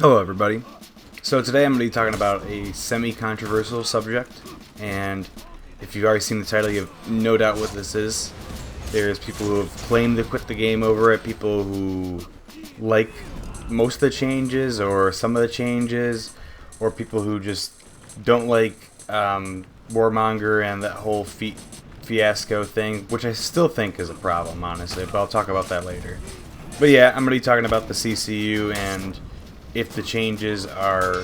Hello everybody. So today I'm going to be talking about a semi-controversial subject, and if you've already seen the title, you have no doubt what this is. There's people who have claimed to quit the game over it, people who like most of the changes or some of the changes, or people who just don't like Warmonger and that whole fiasco thing, which I still think is a problem, honestly, but I'll talk about that later. But yeah, I'm going to be talking about the CCU and if the changes are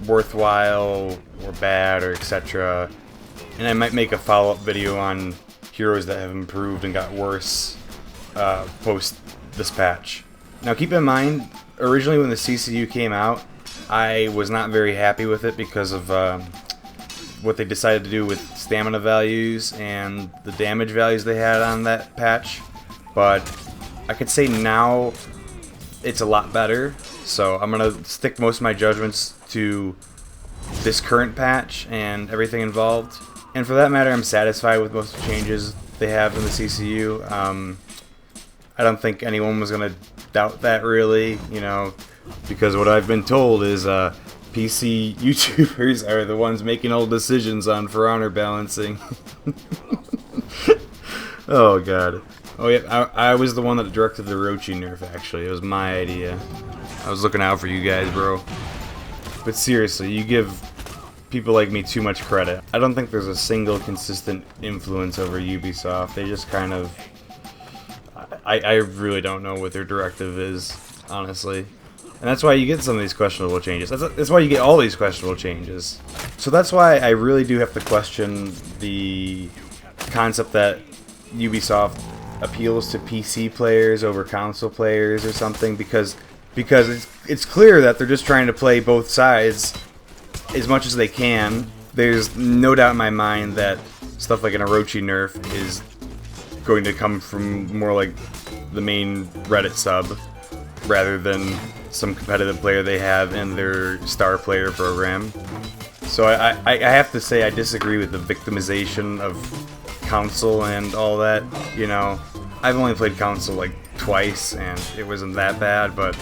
worthwhile or bad or etc. And I might make a follow-up video on heroes that have improved and got worse post this patch. Now keep in mind, originally when the CCU came out, I was not very happy with it because of what they decided to do with stamina values and the damage values they had on that patch. But I could say now it's a lot better. So I'm going to stick most of my judgments to this current patch and everything involved. And for that matter, I'm satisfied with most of the changes they have in the CCU. I don't think anyone was going to doubt that really, you know, because what I've been told is PC YouTubers are the ones making all decisions on For Honor balancing. Oh god. Oh yeah, I was the one that directed the Rochi nerf actually. It was my idea. I was looking out for you guys, bro. But seriously, you give people like me too much credit. I don't think there's a single consistent influence over Ubisoft. They just kind of... I really don't know what their directive is, honestly. And that's why you get some of these questionable changes. That's why you get all these questionable changes. So that's why I really do have to question the concept that Ubisoft appeals to PC players over console players or something, because it's clear that they're just trying to play both sides as much as they can. There's no doubt in my mind that stuff like an Orochi nerf is going to come from more like the main Reddit sub rather than some competitive player they have in their star player program. So I have to say I disagree with the victimization of console and all that. You know, I've only played console like twice and it wasn't that bad, but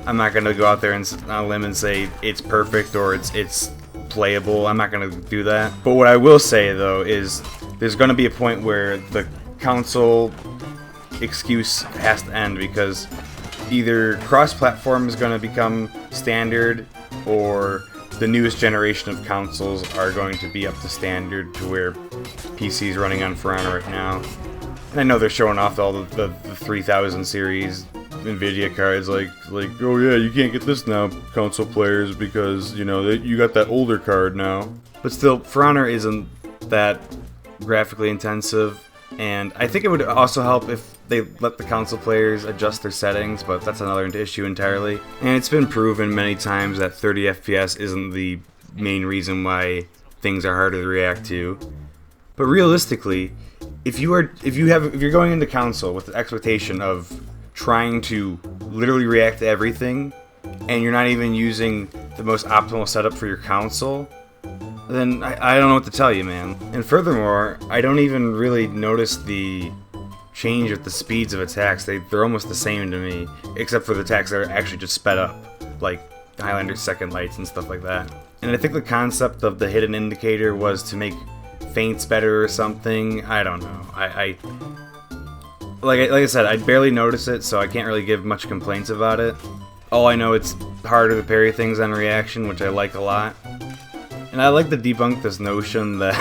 I'm not going to go out there and on a limb and say it's perfect or it's playable. I'm not going to do that. But what I will say though is there's going to be a point where the console excuse has to end, because either cross-platform is going to become standard or the newest generation of consoles are going to be up to standard to where PC's running on For Honor right now. And I know they're showing off all the 3000 series Nvidia cards, like oh yeah, you can't get this now, console players, because you know you got that older card now. But still, For Honor isn't that graphically intensive, and I think it would also help if they let the console players adjust their settings, but that's another issue entirely. And it's been proven many times that 30 FPS isn't the main reason why things are harder to react to. But realistically, if you're going into console with the expectation of trying to literally react to everything, and you're not even using the most optimal setup for your console, then I don't know what to tell you, man. And furthermore, I don't even really notice the change with the speeds of attacks. They're almost the same to me, except for the attacks that are actually just sped up, like Highlander's second lights and stuff like that. And I think the concept of the hidden indicator was to make feints better or something. I don't know. Like I said, I barely notice it, so I can't really give much complaints about it. All I know, it's harder to parry things on reaction, which I like a lot. And I like to debunk this notion that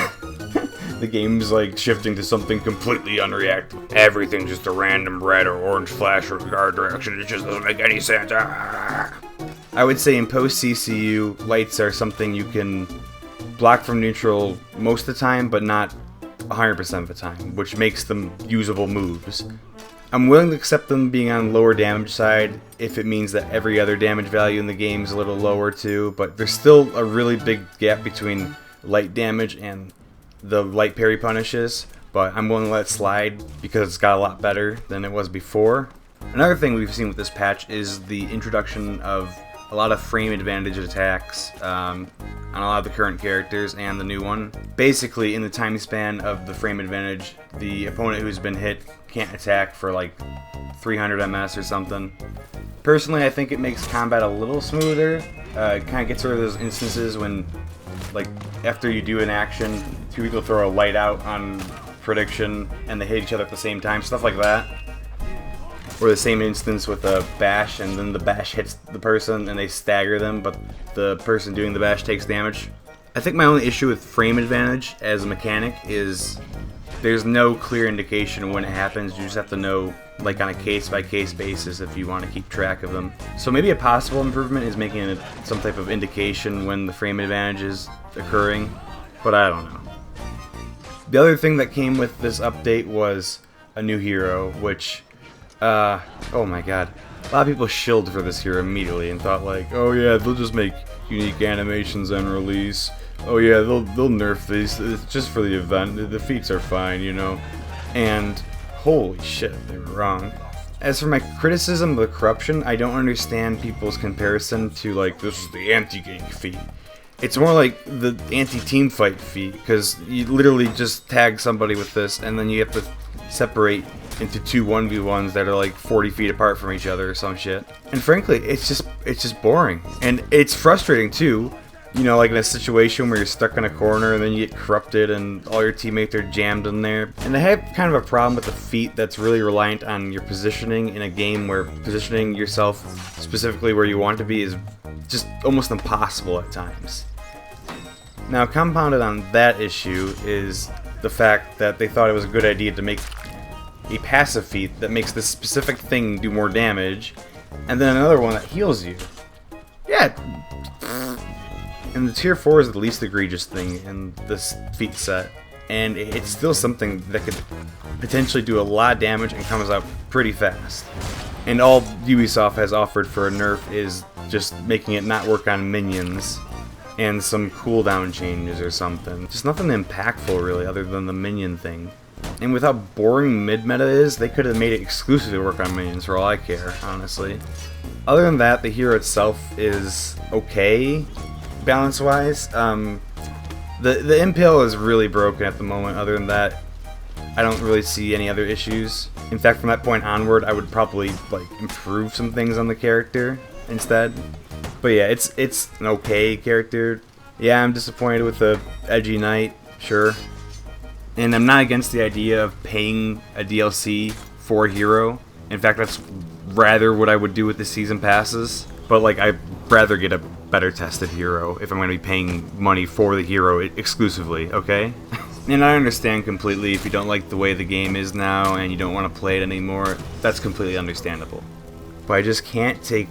the game's like shifting to something completely unreactive. Everything's just a random red or orange flash or guard direction. It just doesn't make any sense. I would say in post-CCU, lights are something you can block from neutral most of the time, but not 100% of the time, which makes them usable moves. I'm willing to accept them being on lower damage side if it means that every other damage value in the game is a little lower too, but there's still a really big gap between light damage and the light parry punishes, but I'm willing to let it slide because it's got a lot better than it was before. Another thing we've seen with this patch is the introduction of a lot of frame advantage attacks on a lot of the current characters and the new one. Basically, in the time span of the frame advantage, the opponent who's been hit can't attack for like 300 MS or something. Personally, I think it makes combat a little smoother. It kind of gets rid of those instances when, like, after you do an action, two people throw a light out on prediction and they hit each other at the same time, stuff like that. Or the same instance with a bash, and then the bash hits the person and they stagger them, but the person doing the bash takes damage. I think my only issue with frame advantage as a mechanic is there's no clear indication when it happens. You just have to know, like, on a case-by-case basis if you want to keep track of them. So maybe a possible improvement is making it some type of indication when the frame advantage is occurring, but I don't know. The other thing that came with this update was a new hero, which, oh my god. A lot of people shilled for this hero immediately and thought like, oh yeah, they'll just make unique animations and release. Oh yeah, they'll nerf these. It's just for the event. The feats are fine, you know. And holy shit, they were wrong. As for my criticism of the corruption, I don't understand people's comparison to like, this is the anti-gank feat. It's more like the anti-team fight feat, because you literally just tag somebody with this and then you have to separate into two 1v1s that are like 40 feet apart from each other or some shit. And frankly, it's just boring. And it's frustrating too. You know, like in a situation where you're stuck in a corner and then you get corrupted and all your teammates are jammed in there. And I have kind of a problem with the feat that's really reliant on your positioning in a game where positioning yourself specifically where you want to be is just almost impossible at times. Now, compounded on that issue is the fact that they thought it was a good idea to make a passive feat that makes this specific thing do more damage, and then another one that heals you. Yeah. And the tier 4 is the least egregious thing in this feat set, and it's still something that could potentially do a lot of damage and comes out pretty fast. And all Ubisoft has offered for a nerf is just making it not work on minions and some cooldown changes or something. Just nothing impactful really other than the minion thing. And with how boring mid-meta is, they could have made it exclusively work on minions for all I care, honestly. Other than that, the hero itself is okay, balance-wise. The impale is really broken at the moment. Other than that, I don't really see any other issues. In fact, from that point onward, I would probably like improve some things on the character instead. But yeah, it's an okay character. Yeah, I'm disappointed with the edgy knight, sure. And I'm not against the idea of paying a DLC for a hero. In fact, that's rather what I would do with the season passes. But like, I'd rather get a better tested hero if I'm going to be paying money for the hero exclusively, okay? And I understand completely if you don't like the way the game is now and you don't want to play it anymore. That's completely understandable. But I just can't take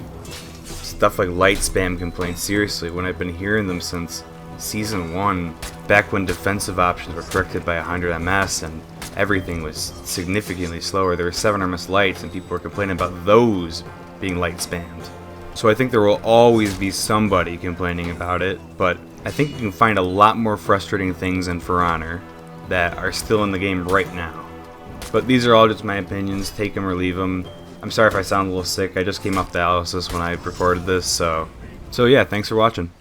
stuff like light spam complaints seriously when I've been hearing them since Season 1, back when defensive options were corrected by 100 MS and everything was significantly slower. There were 7 MS lights and people were complaining about those being light spammed. So I think there will always be somebody complaining about it, but I think you can find a lot more frustrating things in For Honor that are still in the game right now. But these are all just my opinions, take them or leave them. I'm sorry if I sound a little sick, I just came off dialysis when I recorded this, so yeah, thanks for watching.